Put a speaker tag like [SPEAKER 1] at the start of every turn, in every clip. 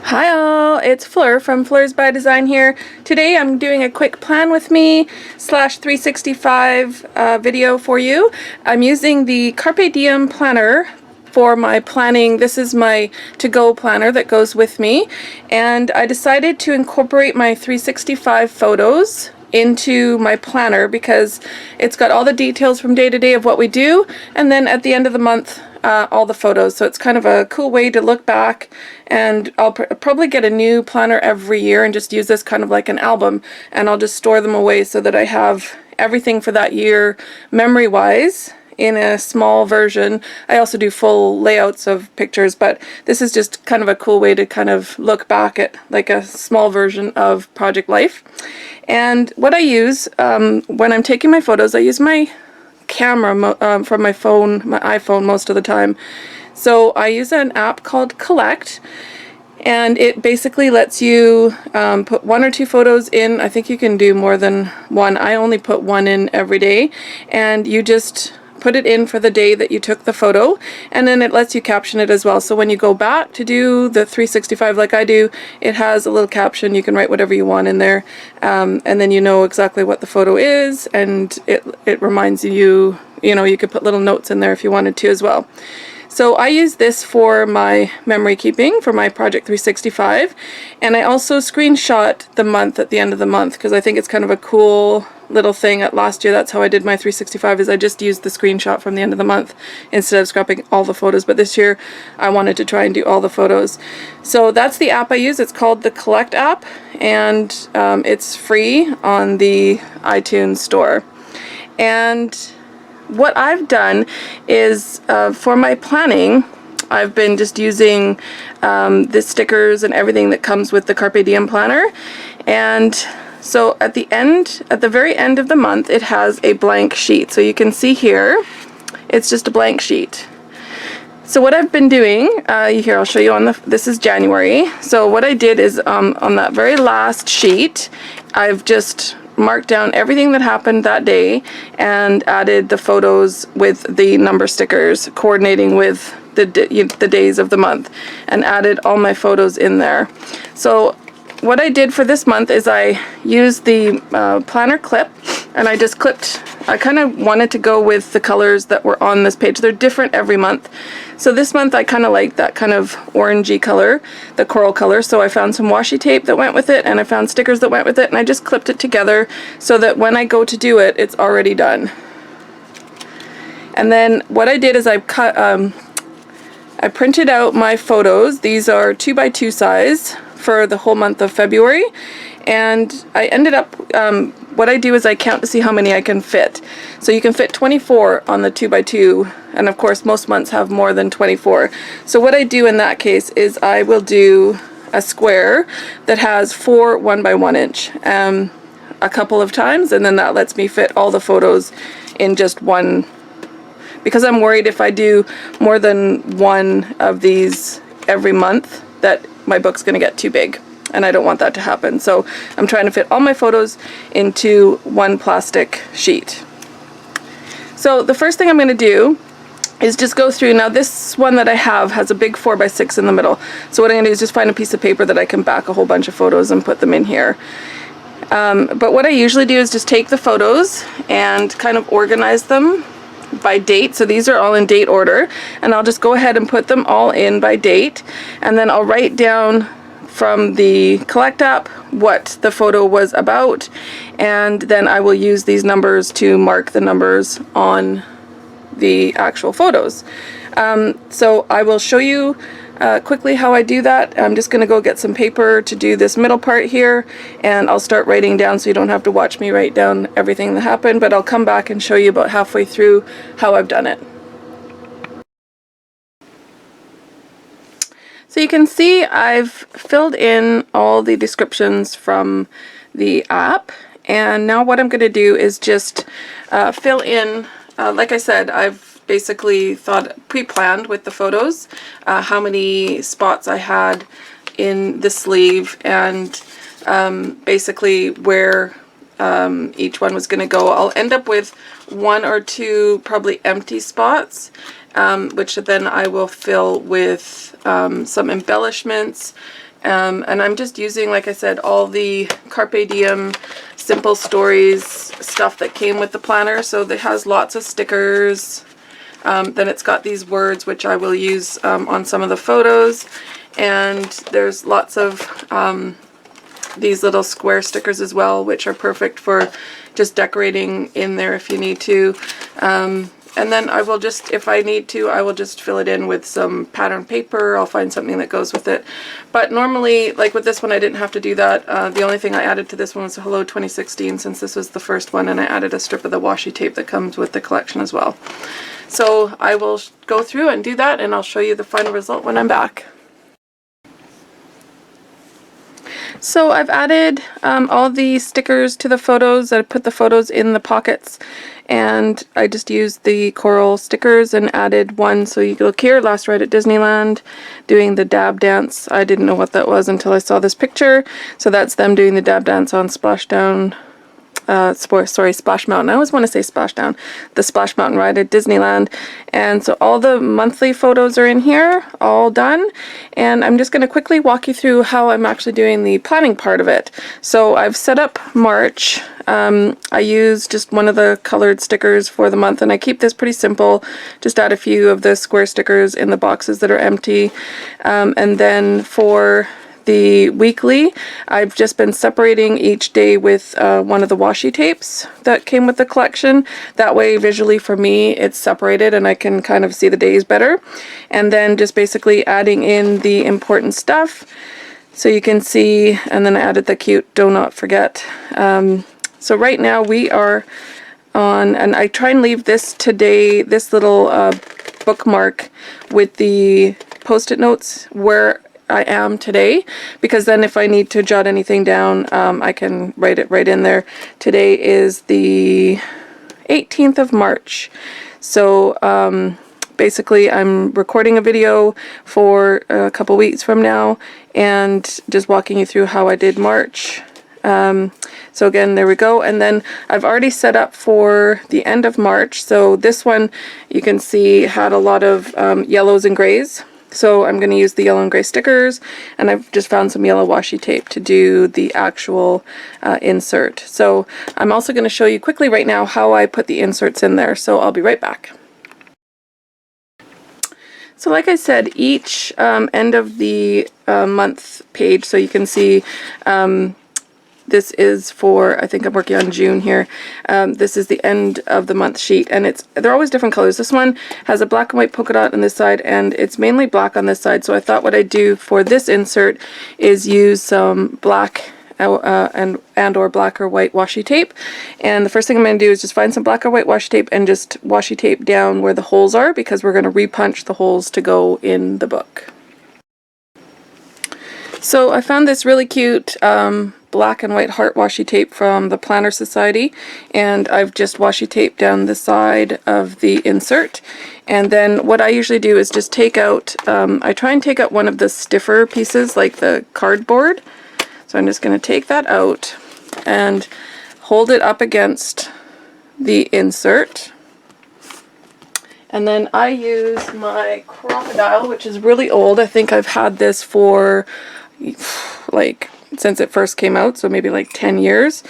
[SPEAKER 1] Hi all, it's Fleur from Fleursbydesign here. Today I'm doing a quick plan with me / 365 video for you. I'm using the Carpe Diem planner for my planning. This is my to-go planner that goes with me, and I decided to incorporate my 365 photos into my planner because it's got all the details from day to day of what we do, and then at the end of the month all the photos. So it's kind of a cool way to look back, and I'll probably get a new planner every year and just use this kind of like an album, and I'll just store them away so that I have everything for that year memory wise in a small version. I also do full layouts of pictures, but this is just kind of a cool way to kind of look back at like a small version of project life. And what I use when I'm taking my photos, I use my camera from my phone, my iPhone most of the time. So I use an app called Collect, and it basically lets you put 1 or 2 photos in. I think you can do more than one. I only put 1 in every day, and you just put it in for the day that you took the photo, and then it lets you caption it as well. So when you go back to do the 365 like I do, it has a little caption. You can write whatever you want in there, and then you know exactly what the photo is, and it reminds you, you could put little notes in there if you wanted to as well. So I use this for my memory keeping for my Project 365, and I also screenshot the month at the end of the month because I think it's kind of a cool little thing. Last year, that's how I did my 365, is I just used the screenshot from the end of the month instead of scrapping all the photos. But this year I wanted to try and do all the photos. So that's the app I use. It's called the Collect app, and it's free on the iTunes store. And what I've done is for my planning, I've been just using the stickers and everything that comes with the Carpe Diem planner. And so at the very end of the month, it has a blank sheet. So you can see here, it's just a blank sheet. So what I've been doing, here I'll show you this is January. So what I did is on that very last sheet, I've just marked down everything that happened that day and added the photos with the number stickers coordinating with the days of the month, and added all my photos in there. So what I did for this month is I used the planner clip, and I just clipped. I kind of wanted to go with the colors that were on this page. They're different every month. So this month I kind of like that kind of orangey color, the coral color. So I found some washi tape that went with it, and I found stickers that went with it, and I just clipped it together so that when I go to do it, it's already done. And then what I did is I printed out my photos. These are 2x2 size for the whole month of February, and I ended up, what I do is I count to see how many I can fit. So you can fit 24 on the 2x2, and of course most months have more than 24. So what I do in that case is I will do a square that has 4 1x1 inch a couple of times, and then that lets me fit all the photos in just one, because I'm worried if I do more than one of these every month that my book's going to get too big, and I don't want that to happen. So I'm trying to fit all my photos into one plastic sheet. So the first thing I'm going to do is just go through. Now this one that I have has a big 4x6 in the middle. So what I'm going to do is just find a piece of paper that I can back a whole bunch of photos and put them in here. But what I usually do is just take the photos and kind of organize them by date. So these are all in date order, and I'll just go ahead and put them all in by date, and then I'll write down from the Collect app what the photo was about, and then I will use these numbers to mark the numbers on the actual photos. So I will show you quickly how I do that. I'm just going to go get some paper to do this middle part here, and I'll start writing down so you don't have to watch me write down everything that happened, but I'll come back and show you about halfway through how I've done it. So you can see I've filled in all the descriptions from the app, and now what I'm going to do is just fill in, like I said, I've basically pre-planned with the photos how many spots I had in the sleeve, and basically where each one was going to go. I'll end up with 1 or 2 probably empty spots, which then I will fill with some embellishments And I'm just using, like I said, all the Carpe Diem Simple Stories stuff that came with the planner. So it has lots of stickers. Then it's got these words, which I will use on some of the photos. And there's lots of these little square stickers as well, which are perfect for just decorating in there if you need to. And then I will just, if I need to, I will just fill it in with some pattern paper. I'll find something that goes with it. But normally, like with this one, I didn't have to do that. The only thing I added to this one was Hello 2016, since this was the first one, and I added a strip of the washi tape that comes with the collection as well. So I will go through and do that, and I'll show you the final result when I'm back. So I've added all the stickers to the photos. I put the photos in the pockets, and I just used the coral stickers and added one. So you look here, last ride at Disneyland, doing the dab dance. I didn't know what that was until I saw this picture. So that's them doing the dab dance on Splashdown. Splash Mountain. I always want to say Splashdown. The Splash Mountain ride at Disneyland. And so all the monthly photos are in here, all done. And I'm just going to quickly walk you through how I'm actually doing the planning part of it. So I've set up March. I use just one of the colored stickers for the month, and I keep this pretty simple. Just add a few of the square stickers in the boxes that are empty. And then for the weekly, I've just been separating each day with one of the washi tapes that came with the collection. That way, visually for me, it's separated and I can kind of see the days better. And then just basically adding in the important stuff so you can see, and then I added the cute do not forget. So right now we are on, and I try and leave this today, this little bookmark with the post-it notes where I am today, because then if I need to jot anything down, I can write it right in there. Today is the 18th of March. So basically I'm recording a video for a couple weeks from now and just walking you through how I did March. So again, there we go. And then I've already set up for the end of March. So this one you can see had a lot of yellows and grays. So I'm going to use the yellow and gray stickers, and I've just found some yellow washi tape to do the actual insert. So I'm also going to show you quickly right now how I put the inserts in there. So I'll be right back. So like I said, each end of the month page, so you can see this is for, I think I'm working on June here. This is the end of the month sheet, and they're always different colors. This one has a black and white polka dot on this side, and it's mainly black on this side. So I thought what I'd do for this insert is use some black and or black or white washi tape. And the first thing I'm going to do is just find some black or white washi tape and just washi tape down where the holes are, because we're going to repunch the holes to go in the book. So I found this really cute black and white heart washi tape from the Planner Society, and I've just washi taped down the side of the insert. And then what I usually do is just take out, I try and take out one of the stiffer pieces like the cardboard. So I'm just going to take that out and hold it up against the insert. And then I use my Crocodile, which is really old. I think I've had this for like since it first came out, so maybe like 10 years.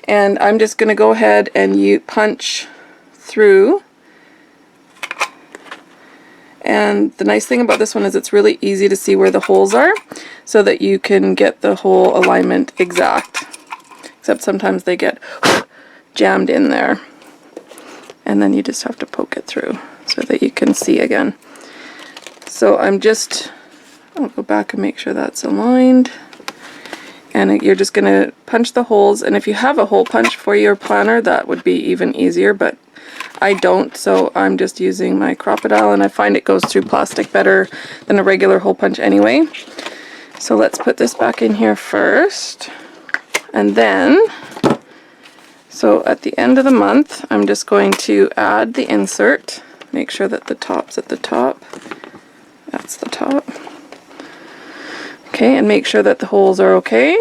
[SPEAKER 1] And I'm just going to go ahead and punch through. And the nice thing about this one is it's really easy to see where the holes are, so that you can get the whole alignment exact. Except sometimes they get jammed in there. And then you just have to poke it through so that you can see again. So I'll go back and make sure that's aligned. And you're just going to punch the holes, and if you have a hole punch for your planner, that would be even easier, but I don't, so I'm just using my Crocodile, and I find it goes through plastic better than a regular hole punch anyway. So let's put this back in here first, and then, so at the end of the month, I'm just going to add the insert, make sure that the top's at the top, that's the top. Okay, and make sure that the holes are okay.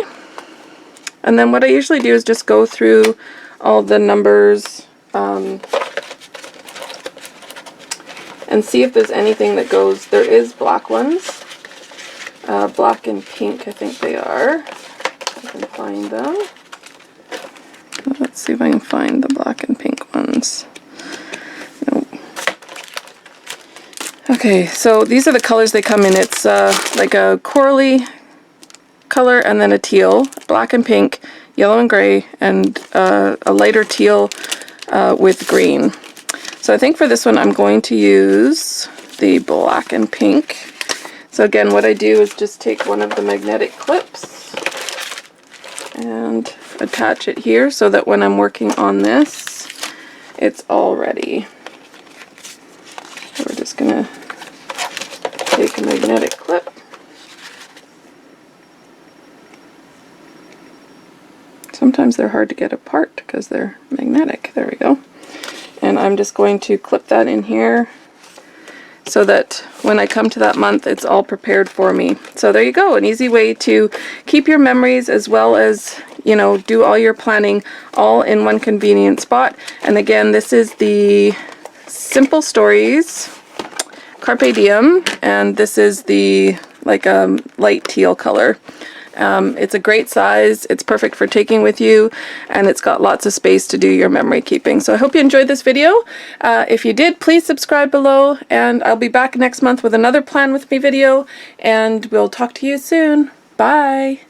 [SPEAKER 1] And then what I usually do is just go through all the numbers and see if there's anything that goes. There is black ones, black and pink, I think they are. I can find them. Let's see if I can find the black and pink ones. Nope. Okay, so these are the colors they come in. It's like a corally color and then a teal, black and pink, yellow and gray, and a lighter teal with green. So I think for this one I'm going to use the black and pink. So again, what I do is just take one of the magnetic clips and attach it here so that when I'm working on this, it's all ready. So we're just gonna take a magnetic clip. Sometimes they're hard to get apart because they're magnetic. There we go. And I'm just going to clip that in here so that when I come to that month, it's all prepared for me. So there you go, an easy way to keep your memories as well as, you know, do all your planning all in one convenient spot. And again, this is the Simple Stories Carpe Diem, and this is the like light teal color. It's a great size, it's perfect for taking with you, and it's got lots of space to do your memory keeping. So I hope you enjoyed this video. If you did, please subscribe below, and I'll be back next month with another Plan With Me video, and we'll talk to you soon. Bye!